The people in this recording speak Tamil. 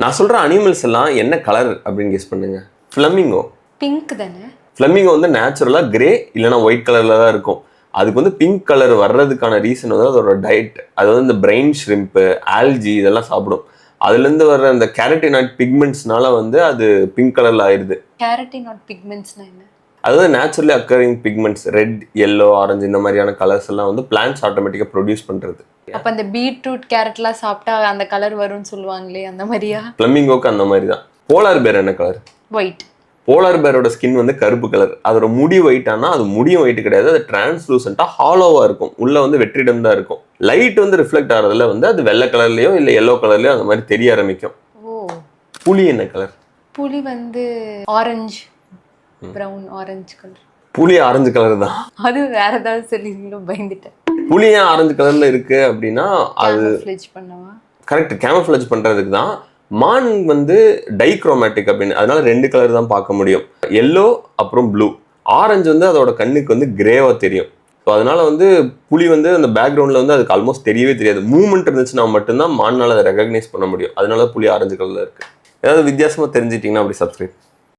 நான் சொல்ற அனிமல்ஸ் எல்லாம் என்ன கலர் அப்படின்னு கெஸ் பண்ணுங்க. ஃப்ளமிங்கோ. பிங்க் தானே? ஃப்ளமிங்கோ வந்து நேச்சுரலா கிரே இல்லைன்னா ஒயிட் கலர்ல தான் இருக்கும். அதுக்கு வந்து பிங்க் கலர் வர்றதுக்கான ரீசன் வந்து அதோட டயட். அது வந்து இந்த பிரெயின் ஷ்ரிம்ப்பு, ஆல்ஜி இதெல்லாம் சாப்பிடும். அதுலேருந்து வர்ற இந்த கேரட்டினாய்ட் பிக்மெண்ட்ஸ்னால வந்து அது பிங்க் கலர்ல ஆயிடுது. கேரட்டினாய்ட் பிக்மெண்ட்ஸ்னா என்ன? அதாவது naturally occurring pigments, red, yellow, orange இந்த மாதிரியான கலர்ஸ் எல்லாம் வந்து பிளான்ட்ஸ் ஆட்டோமேட்டிக்காக ப்ரொடியூஸ் பண்ணுறது. அப்போ அந்த பீட்ரூட் கேரட்லாம் சாப்பிட்டா அந்த கலர் வரும்னு சொல்லுவாங்களே, அந்த மாதிரியா? ஃப்ளமிங்கோக்கு அந்த மாதிரி தான். போலார் பேர் என்ன கலர்? ஒயிட். போலார் பேரோட ஸ்கின் வந்து கருப்பு கலர். அதோட முடி ஒயிட். ஆனால் அது முடியும் ஒயிட் கிடையாது, அது டிரான்ஸ்லூசென்ட்டாக ஹாலோவாக இருக்கும். உள்ள வந்து வெற்றிடம் தான் இருக்கும். லைட் வந்து ரிஃப்ளெக்ட் ஆகிறதுல வந்து அது வெள்ளை கலர்லையோ இல்லை எல்லோ கலர்லையோ அந்த மாதிரி தெரிய ஆரம்பிக்கும். ஓ. புலி என்ன கலர்? புலி வந்து ஆரஞ்சு, ப்ரௌன் ஆரஞ்சு கலர். புலி ஆரஞ்சு கலர் தான். அது வேற ஏதாவது சொல்லிங்களோ, பயந்துட்டேன். புலி ஏன் ஆரஞ்சு கலர்ல இருக்கு அப்படின்னா அது பண்ணவா? கரெக்ட், கேமஃப்ளேஜ் பண்றதுக்கு தான். மான் வந்து டைக்ரோமேட்டிக் அப்படின்னு, அதனால 2 கலர் தான் பார்க்க முடியும், எல்லோ அப்புறம் ப்ளூ. ஆரஞ்சு வந்து அதோட கண்ணுக்கு வந்து கிரேவா தெரியும். ஸோ அதனால வந்து புலி வந்து அந்த பேக்ரவுண்ட்ல வந்து அதுக்கு ஆல்மோஸ்ட் தெரியவே தெரியாது. மூவ்மெண்ட் இருந்துச்சுன்னா மட்டும்தான் மான்னால அதை ரெகக்னைஸ் பண்ண முடியும். அதனால புலி ஆரஞ்சு கலர்ல இருக்கு. ஏதாவது வித்தியாசமா தெரிஞ்சிட்டீங்கன்னா அப்படி சப்ஸ்கிரைப்.